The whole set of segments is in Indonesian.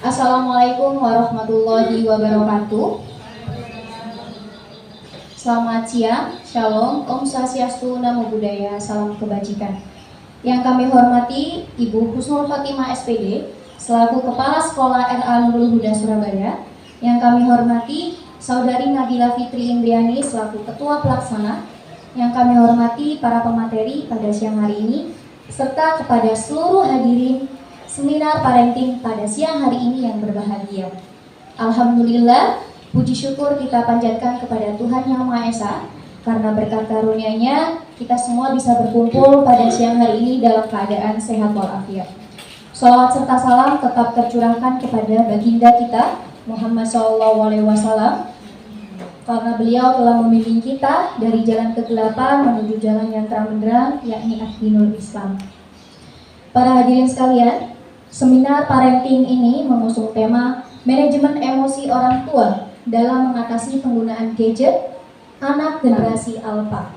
Assalamualaikum warahmatullahi wabarakatuh. Selamat siang, shalom, om swastiastu, namo buddhaya, salam kebajikan. Yang kami hormati Ibu Husnul Khotimah SPD selaku Kepala Sekolah RA Nurul Huda Surabaya. Yang kami hormati Saudari Nabila Fitri Indriani selaku Ketua Pelaksana. Yang kami hormati para pemateri pada siang hari ini, serta kepada seluruh hadirin seminar parenting pada siang hari ini yang berbahagia. Alhamdulillah, puji syukur kita panjatkan kepada Tuhan Yang Maha Esa, karena berkat karunia-Nya kita semua bisa berkumpul pada siang hari ini dalam keadaan sehat walafiat. Shalawat serta salam tetap tercurahkan kepada baginda kita Muhammad SAW, karena beliau telah membimbing kita dari jalan kegelapan menuju jalan yang terang benderang, yakni ad-dinul Islam. Para hadirin sekalian, seminar parenting ini mengusung tema manajemen emosi orang tua dalam mengatasi penggunaan gadget anak generasi alpha.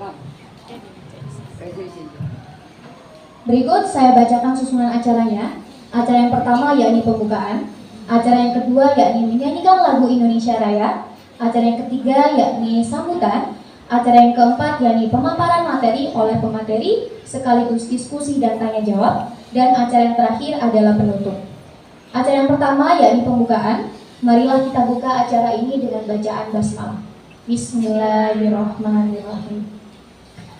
Berikut saya bacakan susunan acaranya. Acara yang pertama yakni pembukaan, acara yang kedua yakni menyanyikan lagu Indonesia Raya, acara yang ketiga yakni sambutan, acara yang keempat yakni pemaparan materi oleh pemateri sekaligus diskusi dan tanya jawab, dan acara yang terakhir adalah penutup. Acara yang pertama yakni pembukaan. Marilah kita buka acara ini dengan bacaan basmalah. Bismillahirrahmanirrahim.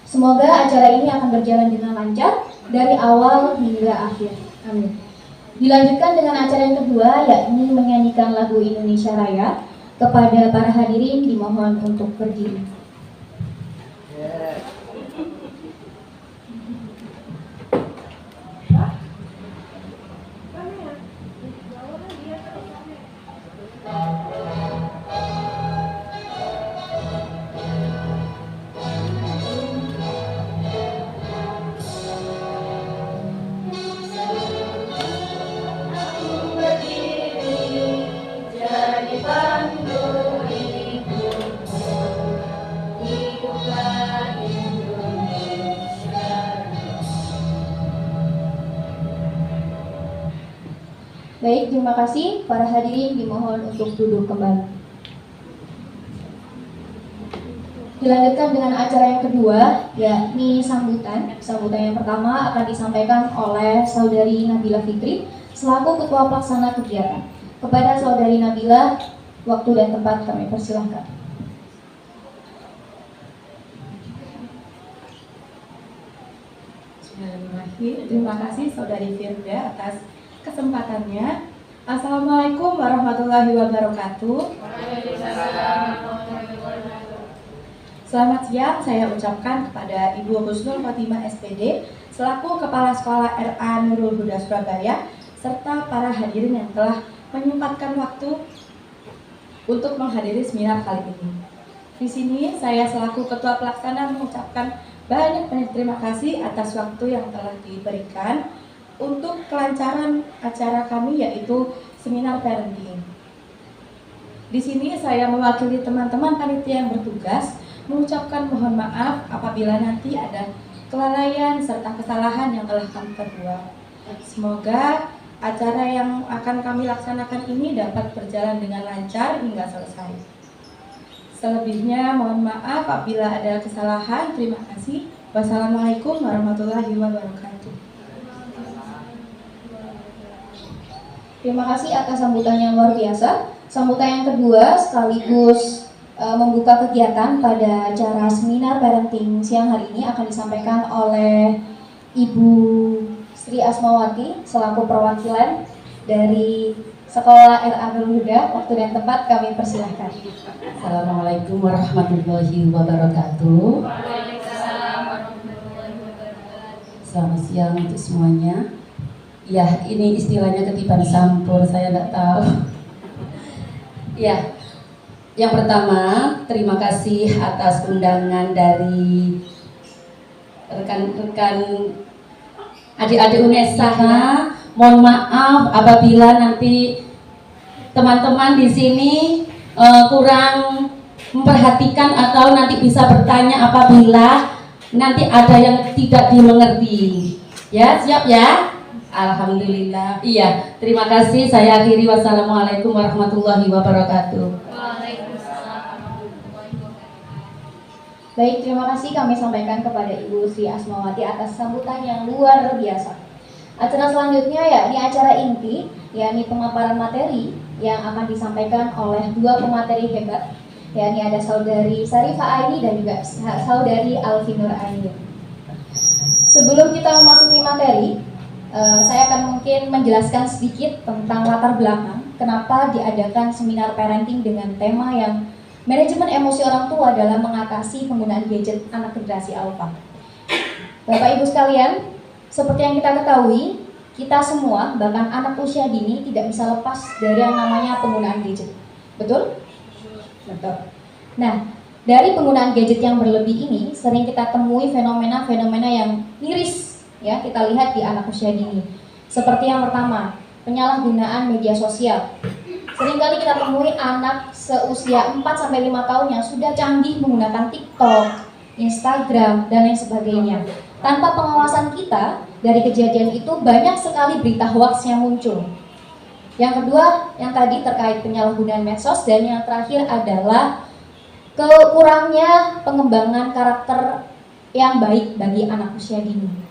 Semoga acara ini akan berjalan dengan lancar dari awal hingga akhir. Amin. Dilanjutkan dengan acara yang kedua, yakni menyanyikan lagu Indonesia Raya. Kepada para hadirin dimohon untuk berdiri. Baik, terima kasih. Para hadirin dimohon untuk duduk kembali. Dilanjutkan dengan acara yang kedua, yakni sambutan. Sambutan yang pertama akan disampaikan oleh Saudari Nabila Fitri selaku Ketua Pelaksana Kegiatan. Kepada Saudari Nabila, waktu dan tempat kami persilahkan. Bismillahirrahmanirrahim. Terima kasih Saudari Firda atas kesempatannya. Assalamualaikum warahmatullahi wabarakatuh. Selamat siang, saya ucapkan kepada Ibu Husnul Khotimah SPD selaku Kepala Sekolah RA Nurul Huda Surabaya serta para hadirin yang telah menyempatkan waktu untuk menghadiri seminar kali ini. Di sini saya selaku Ketua Pelaksana mengucapkan banyak terima kasih atas waktu yang telah diberikan untuk kelancaran acara kami, yaitu seminar parenting. Di sini saya mewakili teman-teman panitia yang bertugas mengucapkan mohon maaf apabila nanti ada kelalaian serta kesalahan yang telah kami perbuat. Semoga acara yang akan kami laksanakan ini dapat berjalan dengan lancar hingga selesai. Selebihnya mohon maaf apabila ada kesalahan. Terima kasih. Wassalamualaikum warahmatullahi wabarakatuh. Terima kasih atas sambutan yang luar biasa. Sambutan yang kedua sekaligus membuka kegiatan pada acara seminar parenting siang hari ini akan disampaikan oleh Ibu Sri Asmawati selaku perwakilan dari Sekolah RA Nurul Huda. Waktu dan tempat kami persilahkan. Assalamualaikum warahmatullahi wabarakatuh. Selamat siang untuk semuanya. Ya, ini istilahnya ketiban sampur, saya nggak tahu. Ya, yang pertama terima kasih atas undangan dari rekan-rekan adik-adik UNESA. Mohon maaf apabila nanti teman-teman di sini kurang memperhatikan atau nanti bisa bertanya apabila nanti ada yang tidak dimengerti. Ya, siap ya? Alhamdulillah. Iya, terima kasih. Saya akhiri. Wassalamualaikum warahmatullahi wabarakatuh. Baik, terima kasih kami sampaikan kepada Ibu Sri Asmawati atas sambutan yang luar biasa. Acara selanjutnya yakni acara inti, yakni pemaparan materi yang akan disampaikan oleh dua pemateri hebat, yakni ada Saudari Sarifah Aini dan juga Saudari Alfinur Aini. Sebelum kita memasuki materi, saya akan mungkin menjelaskan sedikit tentang latar belakang kenapa diadakan seminar parenting dengan tema yang manajemen emosi orang tua dalam mengatasi penggunaan gadget anak generasi alfa. Bapak Ibu sekalian, seperti yang kita ketahui, kita semua, bahkan anak usia dini tidak bisa lepas dari yang namanya penggunaan gadget. Betul? Betul. Nah, dari penggunaan gadget yang berlebih ini, sering kita temui fenomena-fenomena yang miris, ya, kita lihat di anak usia dini. Seperti yang pertama, penyalahgunaan media sosial. Seringkali kita temui anak seusia 4-5 tahun yang sudah canggih menggunakan TikTok, Instagram, dan lain sebagainya. Tanpa pengawasan kita, dari kejadian itu banyak sekali berita hoax yang muncul. Yang kedua, yang tadi terkait penyalahgunaan medsos, dan yang terakhir adalah kurangnya pengembangan karakter yang baik bagi anak usia dini.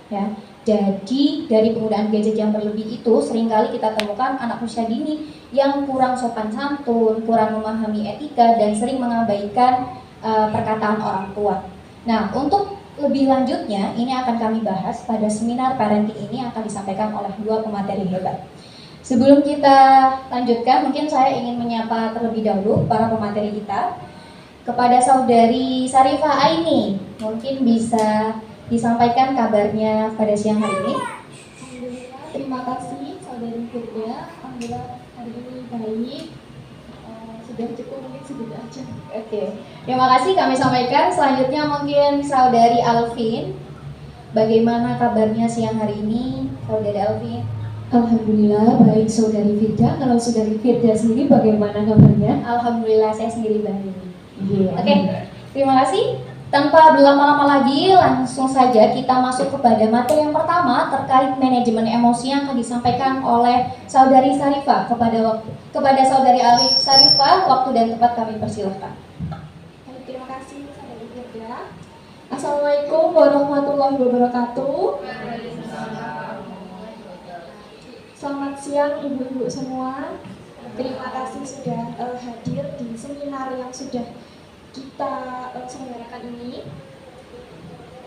Ya. Jadi dari penggunaan gadget yang berlebih itu seringkali kita temukan anak usia dini yang kurang sopan santun, kurang memahami etika, dan sering mengabaikan perkataan orang tua. Nah, untuk lebih lanjutnya ini akan kami bahas pada seminar parenting ini yang akan disampaikan oleh dua pemateri hebat. Sebelum kita lanjutkan, mungkin saya ingin menyapa terlebih dahulu para pemateri kita. Kepada Saudari Sarifah Aini, mungkin bisa disampaikan kabarnya pada siang hari ini. Alhamdulillah, terima kasih Saudari Firda. Alhamdulillah hari ini baik. Sudah cukup, mungkin segitu aja. Oke, terima kasih kami sampaikan. Selanjutnya mungkin Saudari Alvin. Bagaimana kabarnya siang hari ini, Saudari Alvin? Alhamdulillah baik Saudari Firda. Kalau Saudari Firda sendiri bagaimana kabarnya? Alhamdulillah saya sendiri baik. Iya. Oke, terima kasih. Tanpa berlama-lama lagi, langsung saja kita masuk kepada materi yang pertama terkait manajemen emosi yang akan disampaikan oleh Saudari Sarifah. Kepada Saudari Sarifah, waktu dan tempat kami persilahkan. Terima kasih Saudari Firda. Assalamualaikum warahmatullahi wabarakatuh. Selamat siang ibu-ibu semua. Terima kasih sudah hadir di seminar yang sudah kita selenggarakan ini.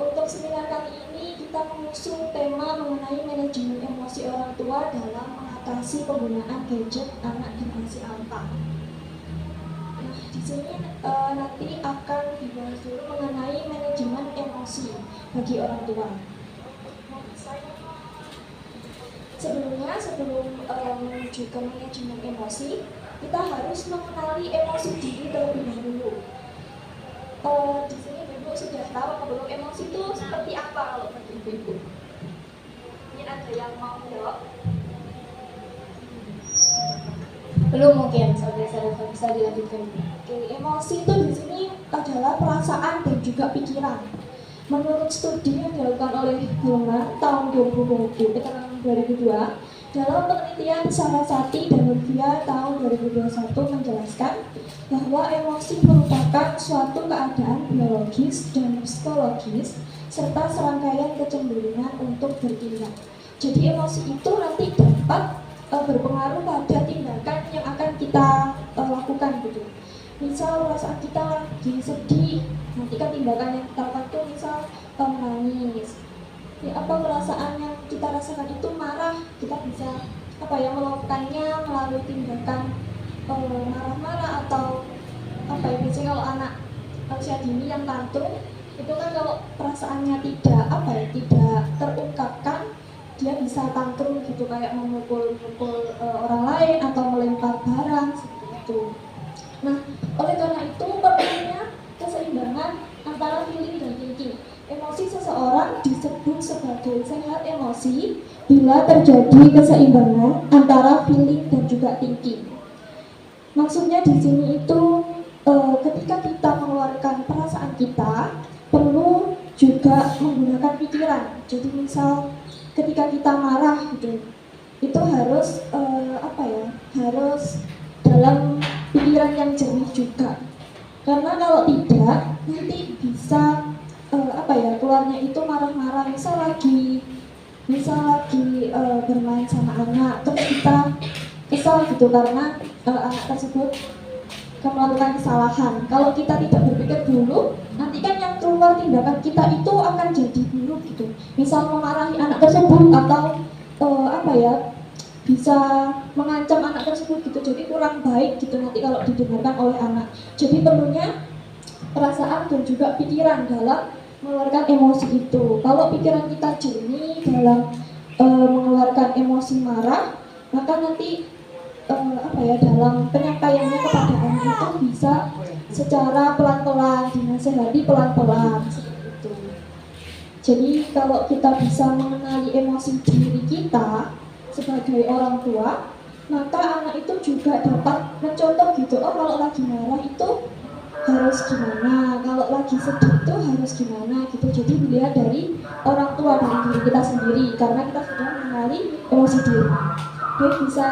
Untuk seminar kali ini kita mengusung tema mengenai manajemen emosi orang tua dalam mengatasi penggunaan gadget anak generasi alfa. Nah, di sini nanti akan dibahas dulu mengenai manajemen emosi bagi orang tua. Sebelum menuju ke manajemen emosi, kita harus mengenali emosi diri terlebih dahulu. Di sini ibu sudah tahu belum emosi itu seperti apa kalau bagi ibu? Ini ada yang mau jawab? Belum mungkin, Saudari Sarifah bisa dilanjutkan. Oke, emosi itu di sini adalah perasaan dan juga pikiran. Menurut studi yang dilakukan oleh Goldman tahun 2002, dalam penelitian Sarasati dan Nurvia tahun 2021 menjelaskan bahwa emosi merupakan suatu keadaan biologis dan psikologis serta serangkaian kecenderungan untuk bertindak. Jadi emosi itu nanti dapat berpengaruh pada tindakan yang akan kita lakukan gitu. Misal perasaan kita lagi sedih, nanti kan tindakan yang kita lakukan itu misal menangis. Ya, apa perasaan yang kita rasakan itu marah, kita bisa melakukannya melalui tindakan marah-marah atau biasanya kalau anak usia dini yang tantrum itu kan kalau perasaannya tidak terungkapkan, dia bisa tantrum gitu, kayak memukul orang lain atau melempar barang seperti itu. Nah, oleh karena itu perlunya keseimbangan antara feeling dan thinking. Emosi seseorang disebut sebagai sehat emosi bila terjadi keseimbangan antara feeling dan juga thinking. Maksudnya di sini itu ketika kita mengeluarkan perasaan kita, perlu juga juga menggunakan pikiran. Jadi misal ketika kita marah gitu, itu harus harus dalam pikiran yang jernih juga. Karena kalau tidak, nanti bisa keluarnya itu marah-marah. Misal lagi bermain sama anak, terus kita kesal gitu karena anak tersebut melakukan kesalahan. Kalau kita tidak berpikir dulu, nanti kan yang keluar tindakan kita itu akan jadi buruk gitu. Misal memarahi anak tersebut atau bisa mengancam anak tersebut gitu. Jadi kurang baik gitu nanti kalau didengarkan oleh anak. Jadi perlunya perasaan dan juga pikiran dalam mengeluarkan emosi itu. Kalau pikiran kita jernih dalam mengeluarkan emosi marah, maka nanti dalam penyampaiannya kepada anak itu bisa secara pelan-pelan, dinasehati pelan-pelan seperti itu. Jadi kalau kita bisa mengenali emosi diri kita sebagai orang tua, maka anak itu juga dapat mencontoh gitu. Oh, kalau lagi marah itu harus gimana, kalau lagi sedih itu harus gimana gitu. Jadi dilihat dari orang tua, dari diri kita sendiri, karena kita sudah mengenali emosi diri. Baik, bisa.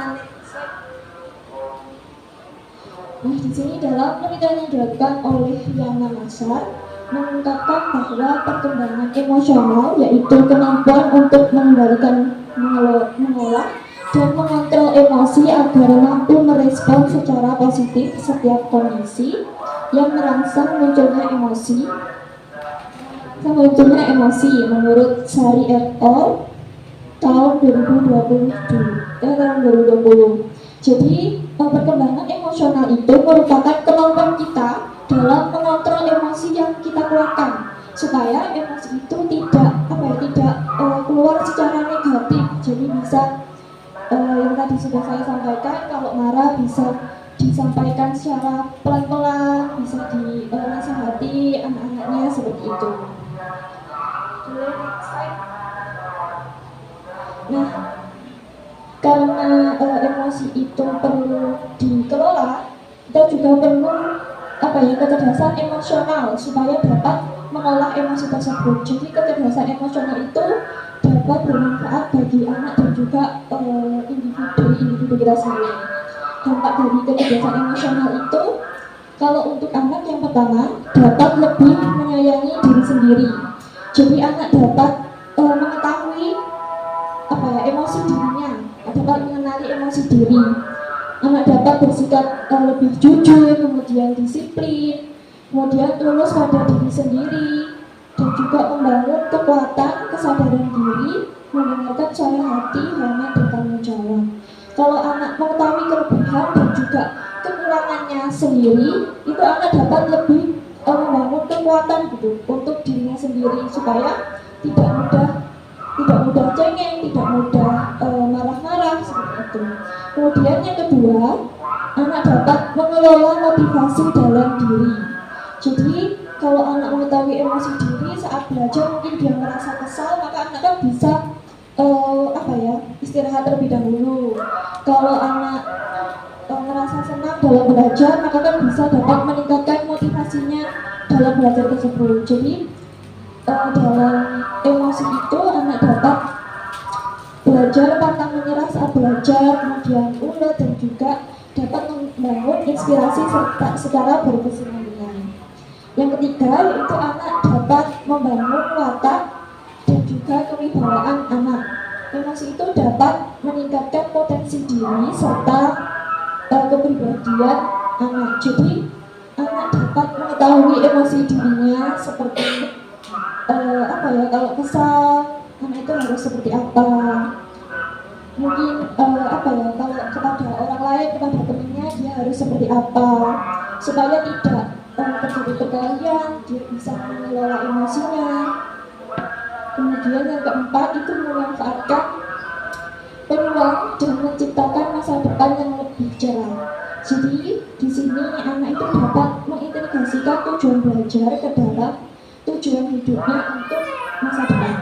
Nah, di sini dalam penelitian yang dilakukan oleh Yana Masar mengungkapkan bahwa perkembangan emosional yaitu kemampuan untuk mengendalikan, mengolah dan mengontrol emosi agar mampu merespon secara positif setiap kondisi yang merangsang munculnya emosi. Menurut Sari et al. tahun 2020. Jadi perkembangan emosional itu merupakan kemampuan kita dalam mengontrol emosi yang kita keluarkan supaya emosi itu tidak keluar secara negatif. Jadi bisa yang tadi sudah saya sampaikan, kalau marah bisa disampaikan secara pelan-pelan, bisa dinasihati anak-anaknya seperti itu. Nah, karena emosi itu perlu dikelola, kita juga perlu kecerdasan emosional supaya dapat mengolah emosi tersebut. Jadi kecerdasan emosional itu dapat bermanfaat bagi anak dan juga individu kita sendiri. Dampak dari kecerdasan emosional itu, kalau untuk anak yang pertama dapat lebih menyayangi diri sendiri. Jadi anak dapat mengetahui emosi dirinya, dapat mengenali emosi diri. Anak dapat bersikap lebih jujur, kemudian disiplin, kemudian tulus pada diri sendiri, dan juga membangun kekuatan kesadaran diri, mendengarkan suara hati, hormat dan tanggung jawab. Kalau anak mengetahui kelebihan dan juga kekurangannya sendiri, itu anak dapat lebih membangun kekuatan gitu untuk dirinya sendiri supaya tidak mudah cengeng, tidak mudah marah-marah seperti itu. Kemudian yang kedua, anak dapat mengelola motivasi dalam diri. Jadi kalau anak mengetahui emosi diri saat belajar, mungkin dia merasa kesal, maka anak kan bisa istirahat terlebih dahulu. Kalau anak merasa senang dalam belajar, maka kan bisa dapat meningkatkan motivasinya dalam belajar tersebut. Jadi dalam emosi itu anak dapat belajar pantang menyerah saat belajar, kemudian ulet, dan juga dapat membangun inspirasi secara berkesinambungan. Yang ketiga yaitu anak dapat membangun watak dan juga kewibawaan anak. Emosi itu dapat meningkatkan potensi diri serta kepribadian anak. Jadi anak dapat mengetahui emosi dirinya seperti kalau kesal anak itu harus seperti apa. Mungkin kalau kepada orang lain, kepada temannya dia harus seperti apa supaya tidak terjadi perkelahian, dia bisa mengelola emosinya. Kemudian yang keempat itu memanfaatkan peluang dan menciptakan masa depan yang lebih cerah. Jadi di sini anak itu dapat mengintegrasikan tujuan belajar ke dalam tujuan hidupnya untuk masa depan.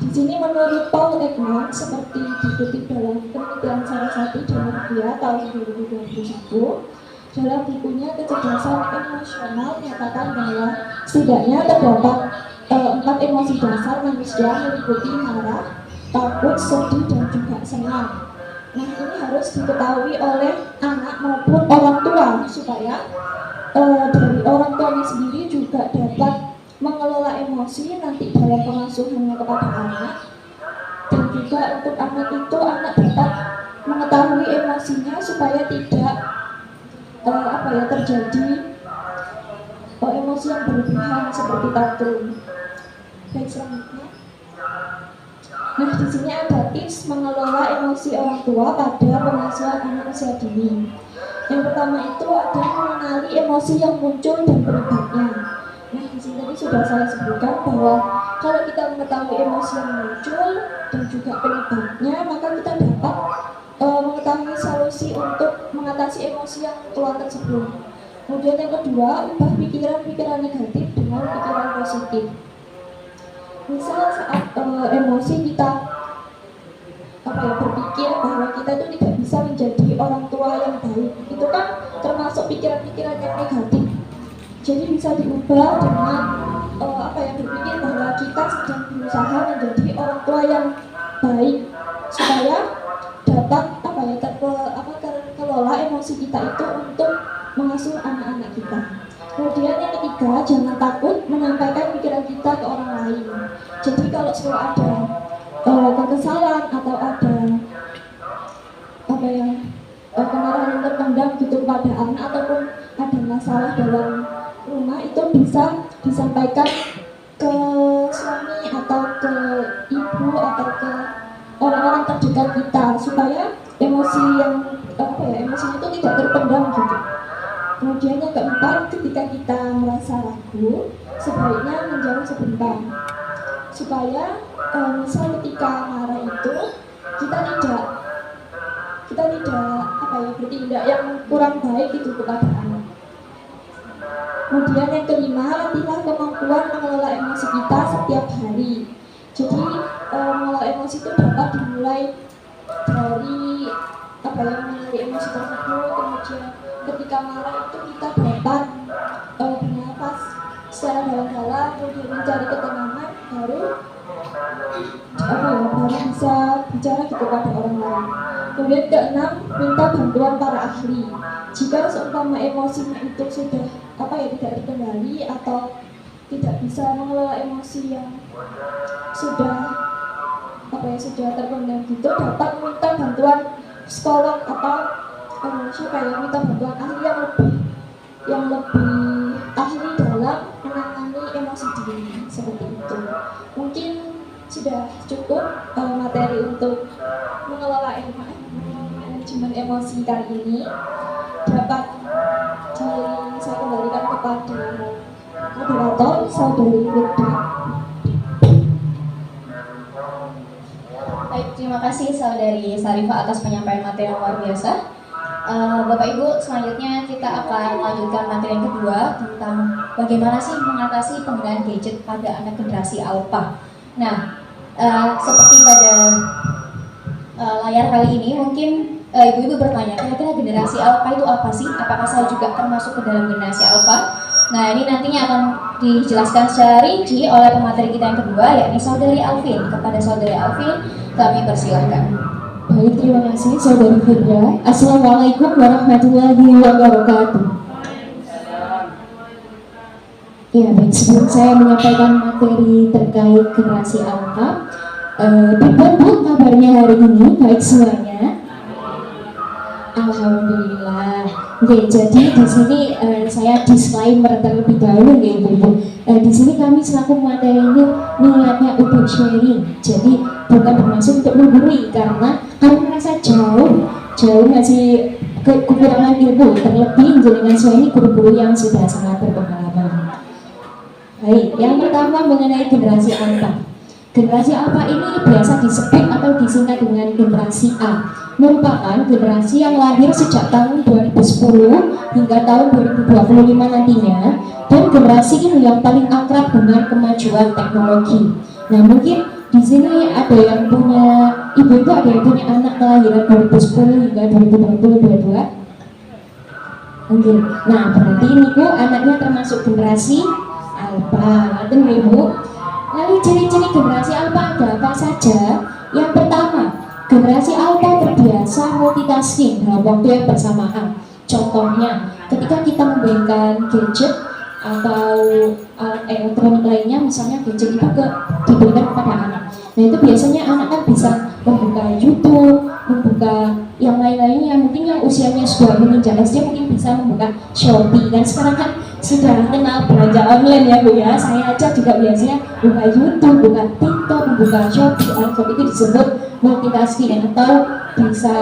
Di sini menurut Paul Ekman, seperti dikutip dalam penelitian salah satu di Norwegia tahun 2021, Dalam bukunya Kecerdasan Emosional menyatakan bahwa setidaknya terdapat 4 emosi dasar manusia meliputi marah, takut, sedih, dan juga senang. Nah, ini harus diketahui oleh anak maupun orang tua supaya dari orang tuanya sendiri juga dapat mengelola emosi nanti dalam pengasuhannya kepada anak, dan juga untuk anak itu anak dapat mengetahui emosinya supaya tidak terjadi emosi yang berlebihan seperti tantrum. Baik, selanjutnya. Nah, di sini ada tips mengelola emosi orang tua pada pengasuhan anak usia dini. Yang pertama itu adalah mengenali emosi yang muncul dan penyebabnya. Nah, di sini tadi sudah saya sebutkan bahwa kalau kita mengetahui emosi yang muncul dan juga penyebabnya, maka kita dapat mengetahui solusi untuk mengatasi emosi yang keluar tersebut. Kemudian yang kedua, ubah pikiran-pikiran negatif dengan pikiran positif. Misal saat emosi kita berpikir bahwa kita itu tidak bisa menjadi orang tua yang baik, itu kan termasuk pikiran-pikiran yang negatif. Jadi bisa diubah dengan berpikir bahwa kita sedang berusaha menjadi orang tua yang baik supaya dapat terkelola emosi kita itu untuk mengasuh anak-anak kita. Kemudian yang ketiga, jangan takut menyampaikan pikiran kita ke orang lain. Jadi kalau selalu ada kekesalan atau ada kemarahan yang terpendam gitu pada anak ataupun ada masalah dalam rumah, itu bisa disampaikan ke suami atau ke ibu atau ke orang-orang terdekat kita supaya emosi yang emosinya itu tidak terpendam gitu. Kemudian yang keempat, ketika kita merasa ragu, sebaiknya menjauh sebentar supaya misal ketika marah itu kita tidak bertindak yang kurang baik itu kepada anak. Kemudian yang kelima, latihlah kemampuan mengelola emosi kita setiap hari. Jadi mengelola emosi itu dapat dimulai dari mengenali emosi tersebut. Kemudian ketika marah itu kita dapat bernafas secara dalam-dalam, kemudian mencari ketenangan, baru bisa bicara gitu pada orang lain. Kemudian keenam, minta bantuan para ahli. Jika seumpama emosinya itu sudah tidak terkendali atau tidak bisa mengelola emosi yang sudah terpendam gitu, dapat meminta bantuan psikolog atau minta bantuan ahli yang lebih ahli dalam menangani emosi diri seperti itu. Mungkin sudah cukup materi untuk mengelola manajemen emosi kali ini. Dapat saya kembalikan kepada moderator Saudari Wirda. Baik, terima kasih Saudari Sarifah atas penyampaian materi yang luar biasa. Bapak Ibu, selanjutnya kita akan melanjutkan materi yang kedua tentang bagaimana sih mengatasi penggunaan gadget pada anak generasi alpha. Nah, seperti pada layar kali ini, mungkin ibu-ibu bertanya, kira-kira generasi alpha itu apa sih? Apakah saya juga termasuk ke dalam generasi alpha? Nah, ini nantinya akan dijelaskan secara rinci oleh pemateri kita yang kedua, yakni Saudari Alvin. Kepada Saudari Alvin, kami persilahkan. Baik, terima kasih Saudari Firda. Assalamualaikum warahmatullahi wabarakatuh. Ya, baik, sebelum saya menyampaikan materi terkait generasi alpha, Bu, kabarnya hari ini baik semuanya? Alhamdulillah. Oke, jadi di sini saya disclaimer terlebih dahulu ya Ibu. Di sini kami selaku materi ini niatnya untuk sharing. Jadi bukan bermaksud untuk menggurui, karena kami merasa jauh masih kekurangan ilmu, terlebih jenengan saya ini guru-guru yang sudah sangat berpengalaman. Baik, yang pertama mengenai generasi alpha. Generasi alpha ini biasa disebut atau disingkat dengan generasi A, merupakan generasi yang lahir sejak tahun 2010 hingga tahun 2025 nantinya, dan generasi ini yang paling akrab dengan kemajuan teknologi. Nah, mungkin di sini ada yang punya ibu itu ada yang punya anak kelahiran 2010 hingga 2022. Oke. Nah, berarti niku anaknya termasuk generasi alpha, ngoten nggih Bu. Lalu ciri-ciri generasi alpha ada apa saja? Yang pertama, generasi alpha terbiasa multitasking dalam waktu yang bersamaan. Contohnya, ketika kita memberikan gadget atau alat elektronik lainnya, misalnya gadget itu diberikan kepada anak. Nah itu biasanya anak kan bisa membuka YouTube, membuka yang lain-lainnya. Mungkin yang usianya sudah menginjak SD mungkin bisa membuka Shopee. Dan sekarang kan sudah kenal belanja online ya Bu ya. Saya aja juga biasanya buka YouTube, buka TikTok, membuka Shopee. Itu disebut multitasking atau bisa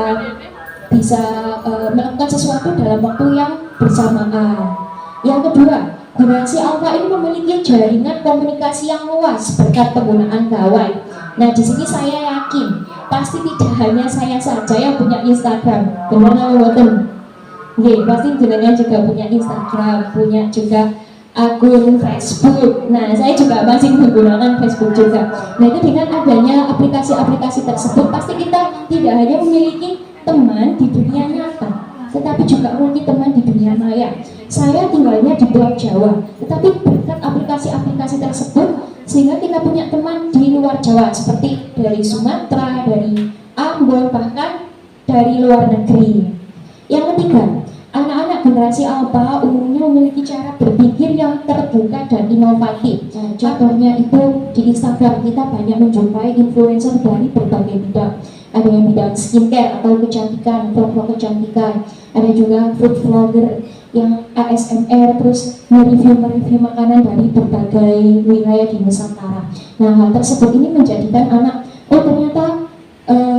melakukan sesuatu dalam waktu yang bersamaan. Yang kedua, generasi alpha ini memiliki jaringan komunikasi yang luas berkat penggunaan gawai. Nah, di sini saya yakin pasti tidak hanya saya saja yang punya Instagram, benar nggak boten? Nggih, pasti jenengan juga punya Instagram, punya juga akun Facebook. Nah, saya juga masih menggunakan Facebook juga. Nah, itu dengan adanya aplikasi-aplikasi tersebut, pasti kita tidak hanya memiliki teman di dunia nyata, tetapi juga memiliki teman di dunia maya. Saya tinggalnya di Pulau Jawa, tetapi berkat aplikasi-aplikasi tersebut sehingga kita punya teman di luar Jawa seperti dari Sumatera, dari Ambon, bahkan dari luar negeri. Yang ketiga, anak-anak generasi alpha umumnya memiliki cara berpikir yang terbuka dan inovatif. Contohnya itu di Instagram kita banyak menjumpai influencer dari berbagai bidang. Ada yang bidang skincare atau kecantikan, vlog-vlog kecantikan. Ada juga food vlogger yang ASMR, terus mereview makanan dari berbagai wilayah di Nusantara. Nah, hal tersebut ini menjadikan anak, oh ternyata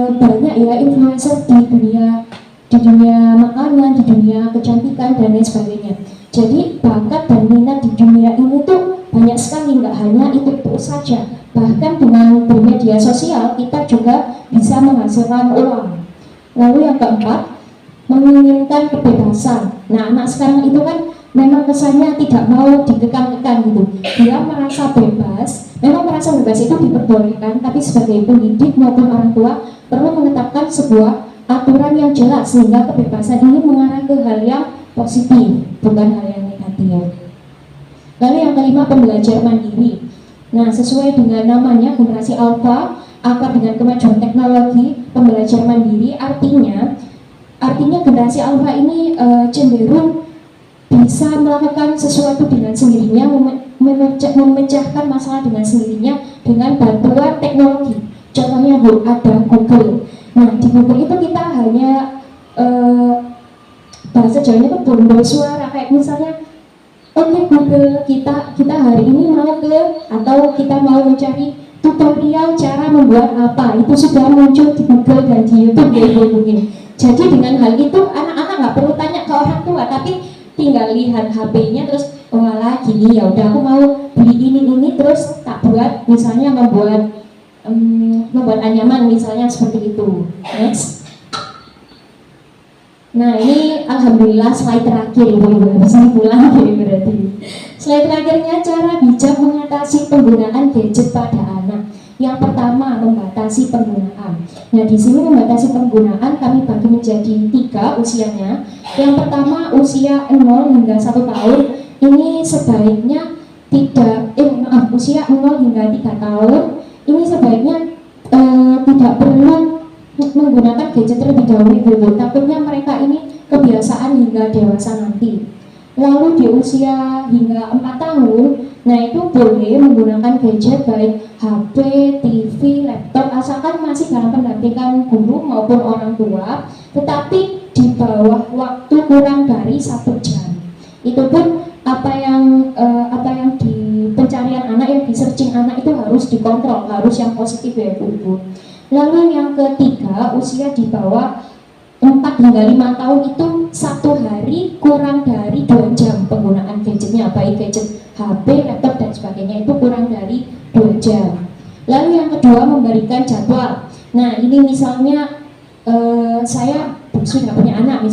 banyak ya influencer di dunia makanan, di dunia kecantikan dan lain sebagainya. Jadi bakat dan minat di dunia ini tuh banyak sekali, nggak hanya itu saja. Bahkan dengan bermedia sosial kita juga bisa menghasilkan uang. Lalu yang keempat, menginginkan kebebasan. Nah, anak sekarang itu kan memang kesannya tidak mau dikekang-kekang gitu. Dia merasa bebas, memang merasa bebas itu diperbolehkan, tapi sebagai pendidik maupun orang tua perlu menetapkan sebuah aturan yang jelas sehingga kebebasan ini mengarah ke hal yang positif, bukan hal yang negatif. Lalu yang kelima, pembelajar mandiri. Nah, sesuai dengan namanya generasi alpha, akrab dengan kemajuan teknologi, pembelajar mandiri artinya generasi alpha ini cenderung bisa melakukan sesuatu dengan sendirinya, memecahkan masalah dengan sendirinya dengan bantuan teknologi. Contohnya ada Google. Nah, di Google itu kita hanya bahasa Jawanya itu bondo suara, kayak misalnya oke Google, kita hari ini mau atau kita mau mencari tutorial cara membuat apa, itu sudah muncul di Google dan di YouTube ya mungkin. Jadi dengan hal itu anak-anak nggak perlu tanya ke orang tua, tapi tinggal lihat HP-nya terus oh alah gini ya udah aku mau beli ini terus tak buat, misalnya membuat anyaman misalnya seperti itu. Next. Nah ini alhamdulillah slide terakhir ibu-ibu, bisa pulang berarti. Slide terakhirnya cara bijak mengatasi penggunaan gadget pada anak. Yang pertama, membatasi penggunaan. Nah, di sini membatasi penggunaan kami bagi menjadi 3 usianya. Yang pertama, usia 0 hingga 1 tahun. Ini sebaiknya usia 0 hingga 3 tahun. Ini sebaiknya tidak perlu menggunakan gadget terlebih dahulu. Takutnya mereka ini kebiasaan hingga dewasa nanti. Lalu di usia hingga 4 tahun, nah itu boleh menggunakan gadget baik HP, TV, laptop, asalkan masih dalam pendampingan guru maupun orang tua, tetapi di bawah waktu kurang dari 1 jam. Itu pun apa yang di pencarian anak, yang di searching anak itu harus dikontrol, harus yang positif ya Bu. Lalu yang ketiga, usia di bawah 4 hingga 5 tahun itu 1 hari kurang dari 2 jam penggunaan gadgetnya, baik gadget HP, laptop dan sebagainya itu kurang dari 2 jam. Lalu yang kedua, memberikan jadwal. Nah ini misalnya saya sudah punya anak,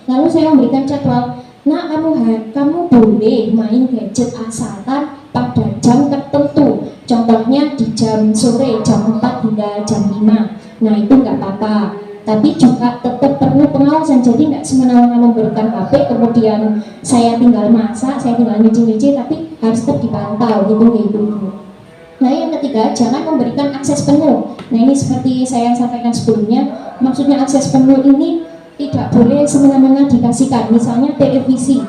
lalu saya memberikan jadwal. Nah kamu boleh main gadget asalkan pada jam tertentu. Contohnya di jam sore, jam 4 hingga jam 5. Nah itu nggak apa-apa. tapi juga tetap perlu pengawasan. Jadi nggak semena-mena memberikan HP kemudian saya tinggal masak, saya tinggal nyuci-nyuci, tapi harus tetap dipantau gitu gitu. Nah yang ketiga, jangan memberikan akses penuh. Nah ini seperti saya sampaikan sebelumnya, maksudnya akses penuh ini tidak boleh semena-mena dikasihkan. Misalnya televisi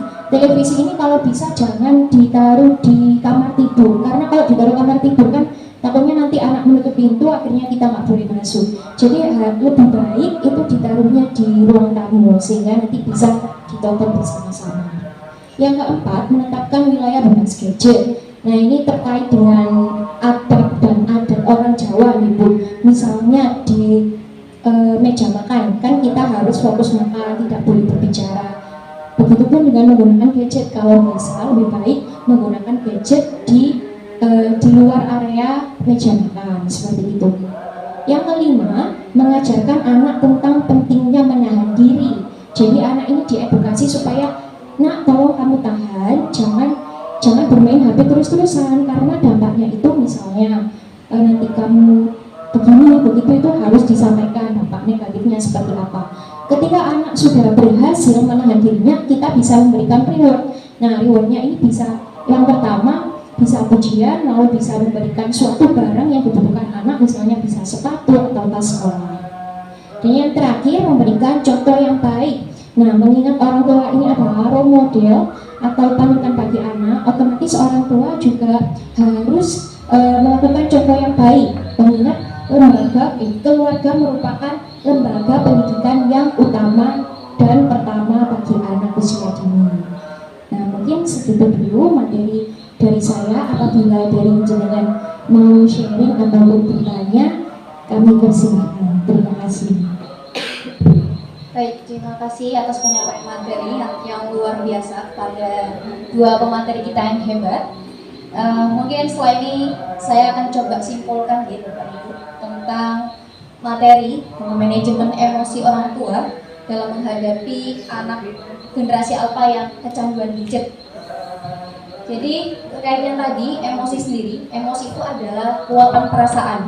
ini kalau bisa jangan ditaruh di kamar tidur, karena kalau ditaruh kamar tidur kan takutnya nanti anak menutup pintu, akhirnya kita nggak boleh masuk. Jadi lebih baik itu ditaruhnya di ruang tamu sehingga nanti bisa ditonton bersama-sama. Yang keempat, menetapkan wilayah bebas gadget. Nah ini terkait dengan adab dan adat orang Jawa nih Bu. Misalnya di meja makan kan kita harus fokus makan, tidak boleh berbicara. Begitupun dengan menggunakan gadget, kalau bisa lebih baik menggunakan gadget di luar area meja makan seperti itu. Yang kelima, mengajarkan anak tentang pentingnya menahan diri. Jadi anak ini diedukasi supaya, nak tolong kamu tahan, jangan bermain HP terus-terusan, karena dampaknya itu misalnya nanti kamu begini begitu, itu harus disampaikan dampak negatifnya seperti apa. Ketika anak sudah berhasil menahan dirinya, kita bisa memberikan reward. Nah rewardnya ini bisa, yang pertama bisa pujian, lalu bisa memberikan suatu barang yang dibutuhkan anak, misalnya bisa sepatu atau tas sekolah. Dan yang terakhir, memberikan contoh yang baik. Nah mengingat orang tua ini adalah role model atau panutan bagi anak, otomatis orang tua juga harus melakukan contoh yang baik. Mengingat keluarga merupakan lembaga pendidikan yang utama dan pertama bagi anak usia dini. Nah mungkin segitu dulu materi dari saya. Apabila dari jenengan mau sharing atau bertanya, kami persilakan. Terima kasih. Baik, terima kasih atas penyampaian materi yang luar biasa kepada dua pemateri kita yang hebat. Mungkin setelah ini saya akan coba simpulkan gitu Pak Ibu tentang materi manajemen emosi orang tua dalam menghadapi anak generasi alpha yang kecanduan gadget. Jadi terkait yang tadi, emosi sendiri, emosi itu adalah luapan perasaan.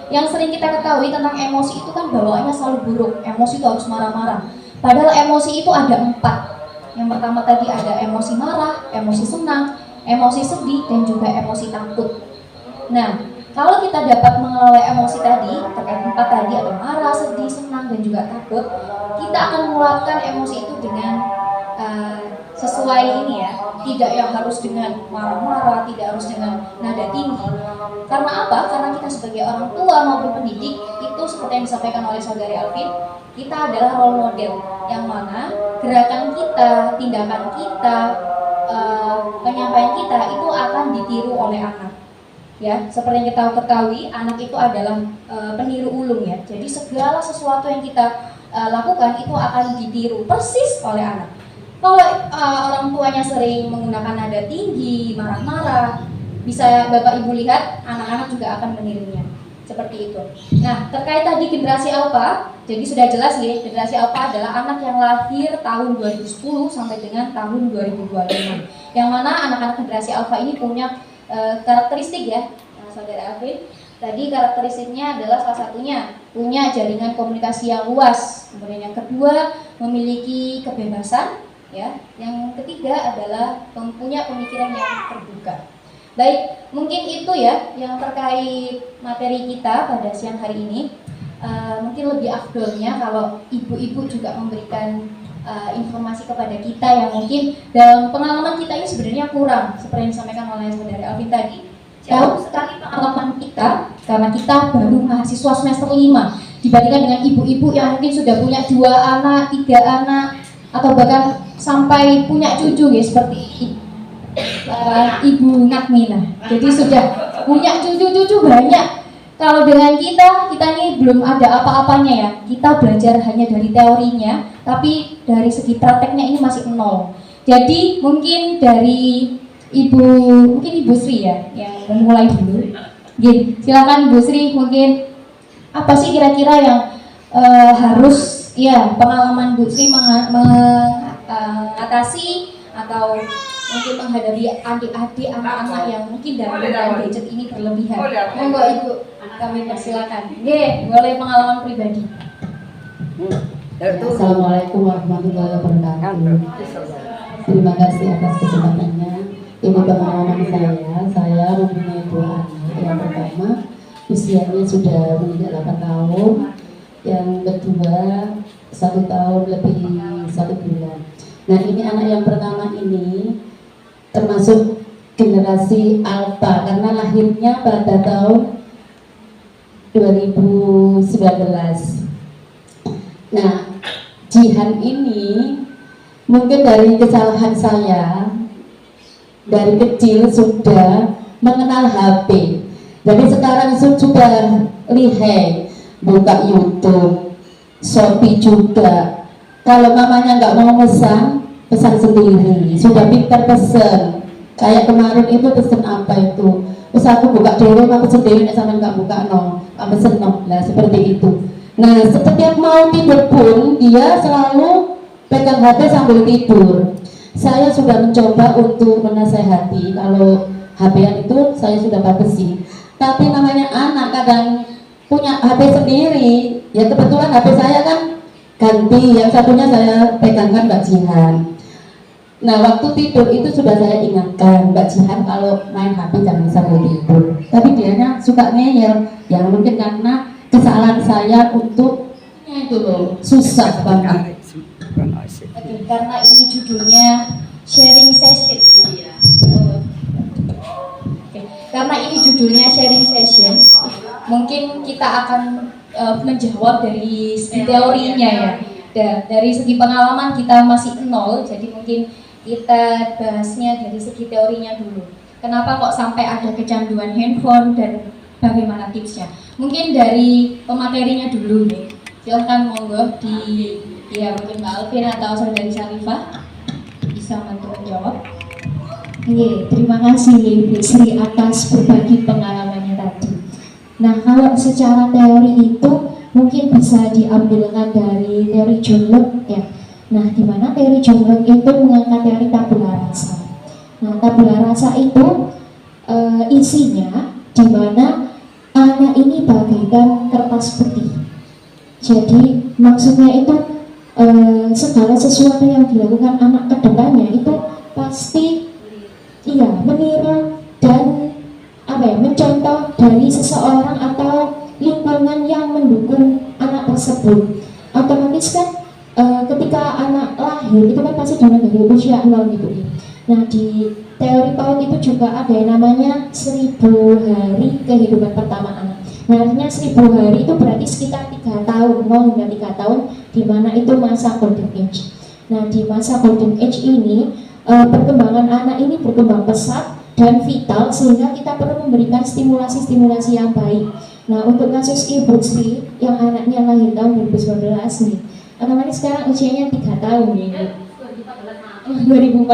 Yang sering kita ketahui tentang emosi itu kan bawaannya selalu buruk, emosi itu harus marah-marah. Padahal emosi itu ada 4. Yang pertama tadi ada emosi marah, emosi senang, emosi sedih, dan juga emosi takut. Nah, kalau kita dapat mengelola emosi tadi, terkait 4 tadi ada marah, sedih, senang, dan juga takut, kita akan meluapkan emosi itu dengan sesuai ini ya, tidak yang harus dengan marah-marah, tidak harus dengan nada tinggi. Karena apa? Karena kita sebagai orang tua maupun pendidik itu seperti yang disampaikan oleh saudari Alvin, kita adalah role model yang mana gerakan kita, tindakan kita, penyampaian kita itu akan ditiru oleh anak. Ya, seperti yang kita ketahui, anak itu adalah peniru ulung ya. Jadi segala sesuatu yang kita lakukan itu akan ditiru persis oleh anak. Kalau orang tuanya sering menggunakan nada tinggi, marah-marah, bisa Bapak Ibu lihat anak-anak juga akan menirunya. Seperti itu. Nah, terkait tadi generasi alpha, jadi sudah jelas ya, generasi alpha adalah anak yang lahir tahun 2010 sampai dengan tahun 2025. Yang mana anak-anak generasi alpha ini punya karakteristik ya, saudara Alvin. Tadi karakteristiknya adalah salah satunya punya jaringan komunikasi yang luas. Kemudian yang kedua memiliki kebebasan. Ya, yang ketiga adalah punya pemikiran yang terbuka. Baik, mungkin itu ya yang terkait materi kita pada siang hari ini. Mungkin lebih afdolnya kalau ibu-ibu juga memberikan informasi kepada kita yang mungkin dalam pengalaman kita ini sebenarnya kurang, seperti yang disampaikan oleh saudari Alvin tadi. Jauh sekali pengalaman kita karena kita baru mahasiswa semester 5 dibandingkan dengan ibu-ibu yang mungkin sudah punya 2 anak, 3 anak, atau bahkan sampai punya cucu ya, seperti Ibu Nakmina. Jadi sudah punya cucu-cucu banyak. Kalau dengan kita ini belum ada apa-apanya ya. Kita belajar hanya dari teorinya, tapi dari segi prakteknya ini masih nol. Jadi mungkin dari Ibu Sri ya yang memulai dulu. Gini, silakan Ibu Sri, mungkin apa sih kira-kira yang harus ya pengalaman Bu Sri mengatasi atau mungkin menghadapi adik-adik anak-anak yang mungkin dalam gadget ini berlebihan. Monggo Ibu, kami persilakan. Boleh pengalaman pribadi. Assalamualaikum warahmatullahi wabarakatuh. Terima kasih atas kesempatannya. Ini pengalaman saya mempunyai 2 anak. Yang pertama usianya sudah menginjak 8 tahun, yang kedua 1 tahun lebih 1 bulan. Nah, ini anak yang pertama ini termasuk generasi alpha karena lahirnya pada tahun 2019. Nah, Jihan ini mungkin dari kesalahan saya dari kecil sudah mengenal HP. Jadi sekarang sudah lihai, buka YouTube, Shopee juga. Kalau mamanya nggak mau pesan sendiri. Sudah pintar pesen. Kayak kemarin itu pesen apa itu? Terus aku buka dulu, aku pesen dulu, sama nggak buka no, aku pesen no. Nah seperti itu. Nah setiap mau tidur pun dia selalu pegang HP sambil tidur. Saya sudah mencoba untuk menasehati kalau HP-an itu saya sudah batasi. Tapi namanya anak kadang punya HP sendiri. Ya kebetulan HP saya kan ganti, yang satunya saya pegangkan Mbak Jihan. Nah waktu tidur itu sudah saya ingatkan Mbak Jihan kalau main HP jangan sambil tidur. Tapi dianya suka ngeyel. Ya mungkin karena kesalahan saya untuk itu loh susah banget. Karena ini judulnya sharing session. Iya. Oke. Karena ini judulnya sharing session, mungkin kita akan menjawab dari segi teorinya ya. Dari segi pengalaman kita masih nol, jadi mungkin kita bahasnya dari segi teorinya dulu. Kenapa kok sampai ada kecanduan handphone dan bagaimana tipsnya? Mungkin dari pematerinya dulu nih. Silahkan monggo ya mungkin Mbak Alvin atau Saudari Syarifah bisa bantu menjawab. Terima kasih Bu Sri atas berbagi pengalamannya tadi. Nah, kalau secara teori itu mungkin bisa diambilkan dari teori John Locke ya. Nah, di mana teori John Locke itu mengangkat teori tabula rasa. Nah, tabula rasa itu isinya di mana anak ini bagaikan kertas putih. Jadi maksudnya itu segala sesuatu yang dilakukan anak kedepannya itu pasti meniru dan mencontoh dari seseorang atau lingkungan yang mendukung anak tersebut. Otomatis kan ketika anak lahir itu kan pasti dari usia 0 gitu. Nah di teori PAUD itu juga ada yang namanya 1000 hari kehidupan pertama anak. Nah artinya 1000 hari itu berarti sekitar 3 tahun, 0 hingga 3 tahun, di mana itu masa golden age. Nah di masa golden age ini perkembangan anak ini berkembang pesat dan vital sehingga kita perlu memberikan stimulasi-stimulasi yang baik. Nah untuk kasus Ibu Sri yang anaknya lahir tahun 2019 nih, otomatis sekarang usianya 3 tahun ini. 2014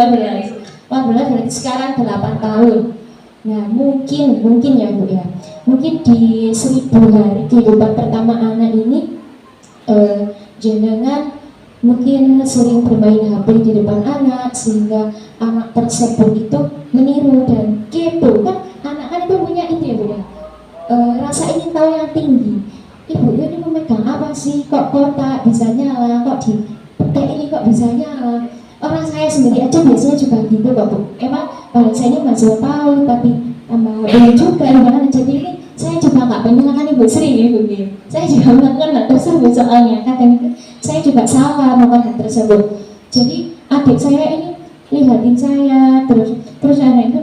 berarti sekarang 8 tahun. Nah mungkin ya Bu ya, mungkin di 1000 hari kehidupan pertama anak ini jenengan mungkin sering bermain HP di depan anak sehingga anak tersebut itu meniru dan kepo kan. Anak kan itu punya itu ya Bu ya, rasa ingin tahu yang tinggi. Ibu ini memegang apa sih, kok kotak bisa nyala, kok di petek ini kok bisa nyala. Orang saya sendiri aja biasanya juga gitu kok Bu. Emang kalau saya ini masih tahu tapi tambah HP juga gimana. Jadi ini saya juga nggak menyalahkan Ibu Sri ya Bu. Saya juga nggak tersebut soalnya kadang saya juga salah melakukan hal tersebut. Jadi adik saya ini lihatin saya terus anak itu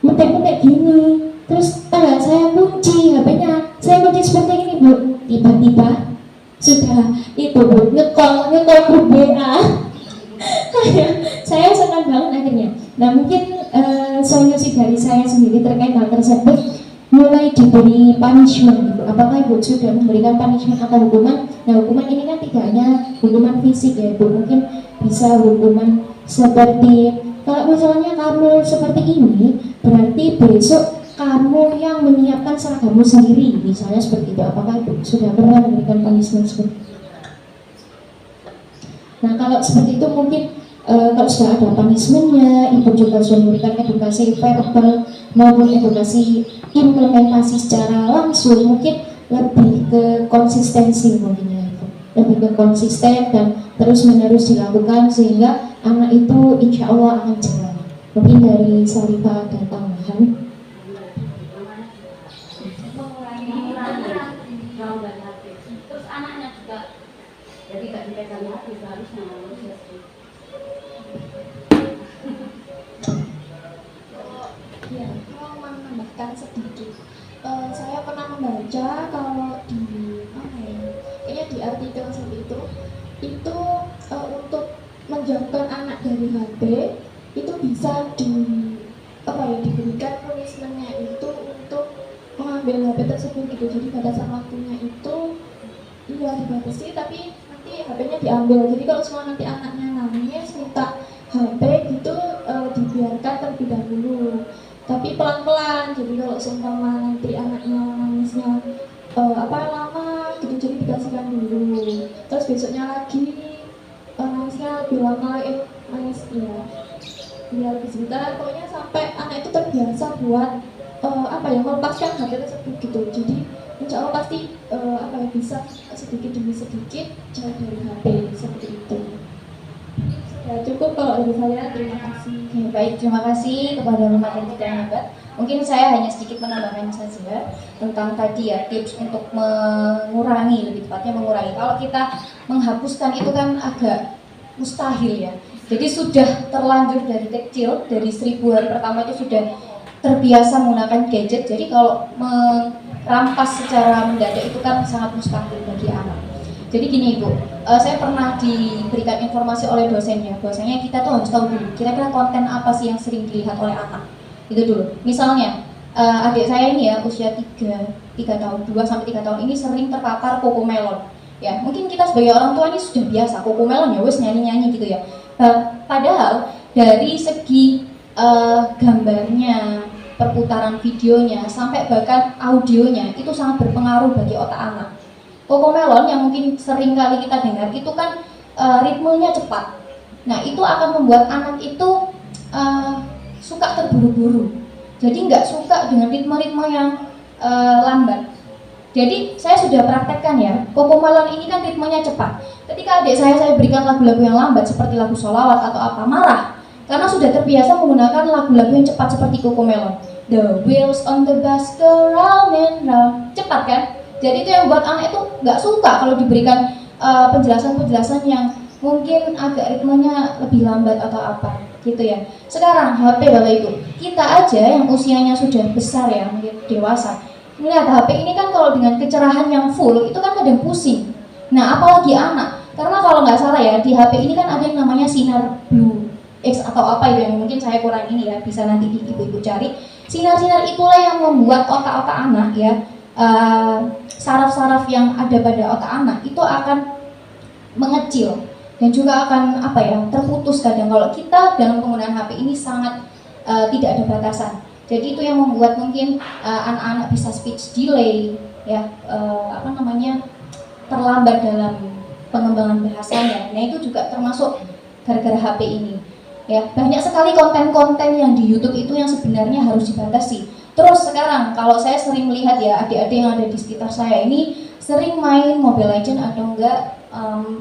metek-metek gini, terus saya kunci HP-nya, saya kunci seperti ini Bu. Tiba-tiba sudah itu Bu ngekol grup WA. Saya senang banget akhirnya. Nah mungkin solusi dari saya sendiri terkait hal tersebut mulai diberi punishment gitu. Apakah Ibu sudah memberikan punishment atau hukuman? Nah hukuman ini kan tidak hanya hukuman fisik ya Ibu, mungkin bisa hukuman seperti kalau misalnya kamu seperti ini berarti besok kamu yang menyiapkan seragammu sendiri, misalnya seperti itu. Apakah Ibu sudah pernah memberikan punishment seperti itu? Nah kalau seperti itu mungkin kalau sudah ada punishmentnya, Ibu juga sudah memberikan edukasi verbal maupun edukasi implementasi secara langsung, mungkin lebih ke konsistensi mungkin ya Ibu. lebih ke konsisten dan terus menerus dilakukan sehingga anak itu insya Allah akan jalan. Mungkin dari Sarifah dan tambahan. Terus anaknya juga jadi tidak dipegang hati seharusnya manusia. Ya, mau menambahkan sedikit. Saya pernah membaca kalau di apa ya, kayaknya di artikel seperti itu untuk menjauhkan anak dari HP itu bisa diberikan punishment-nya itu untuk mengambil HP tersebut gitu. Jadi batasan waktunya itu iya dibatasi, tapi nanti HP-nya diambil. Jadi kalau semua nanti anaknya nangis minta HP gitu dibiarkan terlebih dahulu, tapi pelan-pelan. Jadi kalau seumpama nanti anaknya nangisnya lama gitu, jadi dikasihkan dulu, terus besoknya lagi nangisnya lebih lama nangis ya biar lebih sebentar, pokoknya sampai anak itu terbiasa buat melepaskan HP tersebut gitu. Jadi insya Allah pasti bisa sedikit demi sedikit jauh dari HP seperti itu. Ya cukup kalau dari saya, terima kasih. Baik, terima kasih kepada pemateri kita yang hebat. Mungkin saya hanya sedikit menambahkan saja tentang tadi ya, tips untuk mengurangi, lebih tepatnya mengurangi. Kalau kita menghapuskan itu kan agak mustahil ya. Jadi sudah terlanjur dari kecil, dari 1000 hari pertama itu sudah terbiasa menggunakan gadget. Jadi kalau merampas secara mendadak itu kan sangat mustahil bagi anak. Jadi gini Ibu, saya pernah diberikan informasi oleh dosennya, bahwasanya kita tuh harus tahu dulu kira-kira konten apa sih yang sering dilihat oleh anak. Itu dulu. Misalnya adik saya ini ya usia 3 tahun, 2 sampai 3 tahun ini sering terpapar Cocomelon. Ya, mungkin kita sebagai orang tua ini sudah biasa Cocomelon ya wes nyanyi-nyanyi gitu ya. Padahal dari segi gambarnya, perputaran videonya, sampai bahkan audionya itu sangat berpengaruh bagi otak anak. Cocomelon yang mungkin sering kali kita dengar itu kan ritmenya cepat. Nah itu akan membuat anak itu suka terburu-buru. Jadi nggak suka dengan ritme-ritme yang lambat. Jadi saya sudah praktekkan ya, Cocomelon ini kan ritmenya cepat. Ketika adik saya berikan lagu-lagu yang lambat seperti lagu sholawat atau apa, marah. Karena sudah terbiasa menggunakan lagu-lagu yang cepat seperti Cocomelon. The wheels on the bus go round and round. Cepat kan? Jadi itu yang buat anak itu nggak suka kalau diberikan penjelasan-penjelasan yang mungkin agak ritmenya lebih lambat atau apa gitu ya. Sekarang HP Bapak Ibu, kita aja yang usianya sudah besar ya, mungkin dewasa, melihat HP ini kan kalau dengan kecerahan yang full itu kan kadang pusing. Nah apalagi anak, karena kalau nggak salah ya di HP ini kan ada yang namanya sinar blue X atau apa itu yang mungkin saya kurang ini ya, bisa nanti ibu-ibu cari. Sinar-sinar itulah yang membuat otak-otak anak ya, saraf-saraf yang ada pada otak anak itu akan mengecil dan juga akan terputus kadang kalau kita dalam penggunaan HP ini sangat tidak ada batasan. Jadi itu yang membuat mungkin anak-anak bisa speech delay ya, terlambat dalam pengembangan bahasanya. Nah itu juga termasuk gara-gara HP ini ya. Banyak sekali konten-konten yang di YouTube itu yang sebenarnya harus dibatasi. Terus sekarang kalau saya sering melihat ya adik-adik yang ada di sekitar saya ini sering main Mobile Legends atau enggak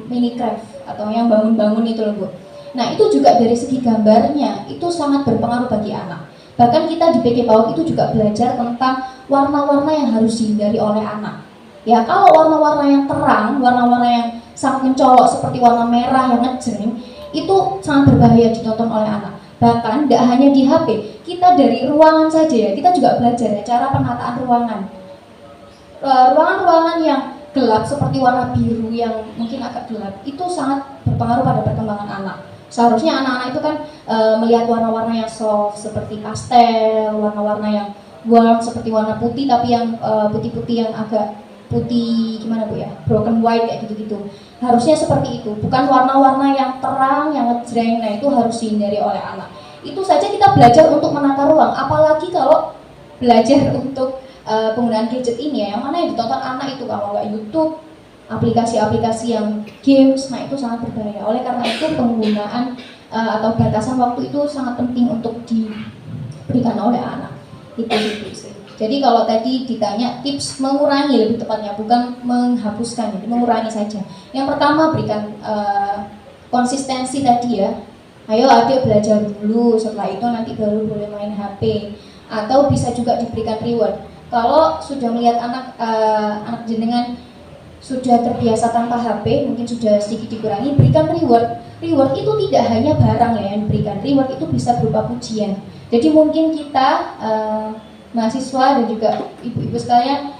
Minecraft atau yang bangun-bangun itu loh Bu. Nah itu juga dari segi gambarnya itu sangat berpengaruh bagi anak. Bahkan kita di PK PAUD itu juga belajar tentang warna-warna yang harus dihindari oleh anak. Ya kalau warna-warna yang terang, warna-warna yang sangat mencolok seperti warna merah yang ngejreng itu sangat berbahaya ditonton oleh anak. Bahkan tidak hanya di HP, kita dari ruangan saja ya, kita juga belajar ya cara penataan ruangan. Ruangan-ruangan yang gelap seperti warna biru yang mungkin agak gelap itu sangat berpengaruh pada perkembangan anak. Seharusnya anak-anak itu kan melihat warna-warna yang soft seperti pastel, warna-warna yang warm seperti warna putih tapi yang putih-putih yang agak putih gimana Bu ya, broken white kayak gitu-gitu. Harusnya seperti itu, bukan warna-warna yang terang, yang ngejreng. Nah itu harus dihindari oleh anak. Itu saja kita belajar untuk menata ruang, apalagi kalau belajar untuk penggunaan gadget ini ya, yang mana yang ditonton anak itu kalau nggak YouTube, aplikasi-aplikasi yang games, nah itu sangat berbahaya. Oleh karena itu penggunaan atau batasan waktu itu sangat penting untuk diberikan oleh anak. Itu sih. Jadi kalau tadi ditanya tips mengurangi, lebih tepatnya bukan menghapuskan, jadi mengurangi saja. Yang pertama berikan konsistensi tadi ya. Ayo adik belajar dulu, setelah itu nanti baru boleh main HP. Atau bisa juga diberikan reward. Kalau sudah melihat anak jenengan sudah terbiasa tanpa HP, mungkin sudah sedikit dikurangi, berikan reward. Reward itu tidak hanya barang ya yang diberikan, reward itu bisa berupa pujian. Jadi mungkin kita mahasiswa dan juga ibu-ibu sekalian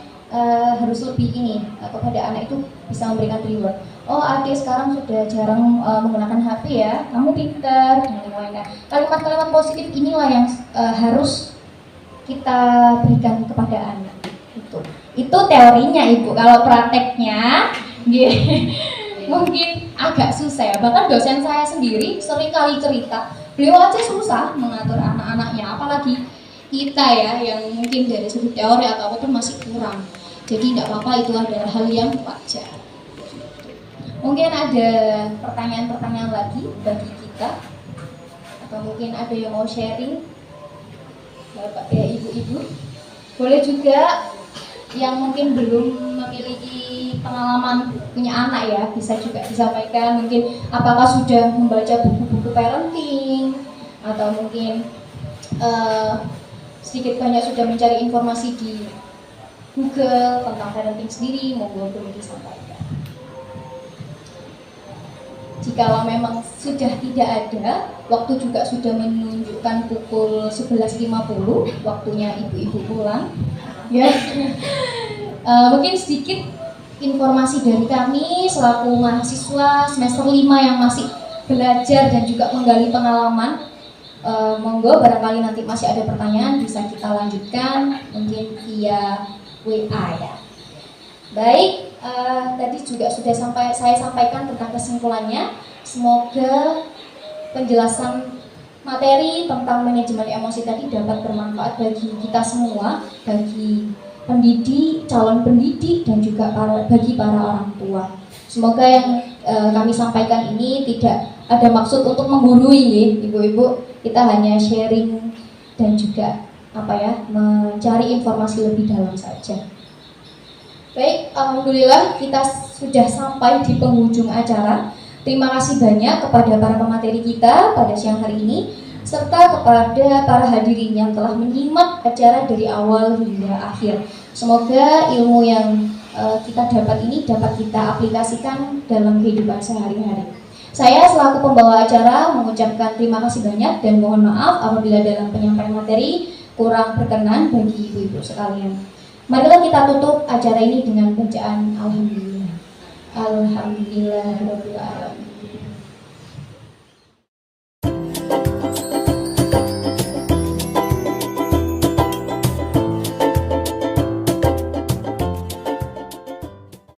harus lebih kepada anak itu bisa memberikan reward. Oh adik sekarang sudah jarang menggunakan HP ya, kamu pintar dan lain-lain. Kalimat-kalimat positif inilah yang harus kita berikan kepada anak. Itu teorinya ibu. Kalau prakteknya mungkin agak susah ya. Bahkan dosen saya sendiri sering kali cerita, beliau aja susah mengatur anak-anaknya, apalagi kita ya yang mungkin dari segi teori atau apapun masih kurang. Jadi tidak apa-apa, itu adalah hal yang wajar. Mungkin ada pertanyaan-pertanyaan lagi bagi kita, atau mungkin ada yang mau sharing, bapak ya ibu-ibu. Boleh juga yang mungkin belum memiliki pengalaman punya anak ya, bisa juga disampaikan. Mungkin apakah sudah membaca buku-buku parenting, atau mungkin sedikit banyak sudah mencari informasi di Google tentang parenting sendiri, monggo boleh disampaikan. Jikalau memang sudah tidak ada, waktu juga sudah menunjukkan pukul 11.50, waktunya ibu-ibu pulang. Ya, mungkin sedikit informasi dari kami selaku mahasiswa semester 5 yang masih belajar dan juga menggali pengalaman. Monggo barangkali nanti masih ada pertanyaan bisa kita lanjutkan mungkin via WA ya. Baik, tadi juga sudah saya sampaikan tentang kesimpulannya. Semoga penjelasan materi tentang manajemen emosi tadi dapat bermanfaat bagi kita semua, bagi pendidik, calon pendidik, dan juga bagi para orang tua. Semoga yang kami sampaikan ini tidak ada maksud untuk menggurui ibu-ibu. Kita hanya sharing dan juga mencari informasi lebih dalam saja. Baik, alhamdulillah kita sudah sampai di penghujung acara. Terima kasih banyak kepada para pemateri kita pada siang hari ini, serta kepada para hadirin yang telah menyimak acara dari awal hingga akhir. Semoga ilmu yang kita dapat ini dapat kita aplikasikan dalam kehidupan sehari-hari. Saya selaku pembawa acara mengucapkan terima kasih banyak dan mohon maaf apabila dalam penyampaian materi kurang berkenan bagi ibu-ibu sekalian. Marilah kita tutup acara ini dengan bacaan Alhamdulillah. Alhamdulillahirabbil alamin.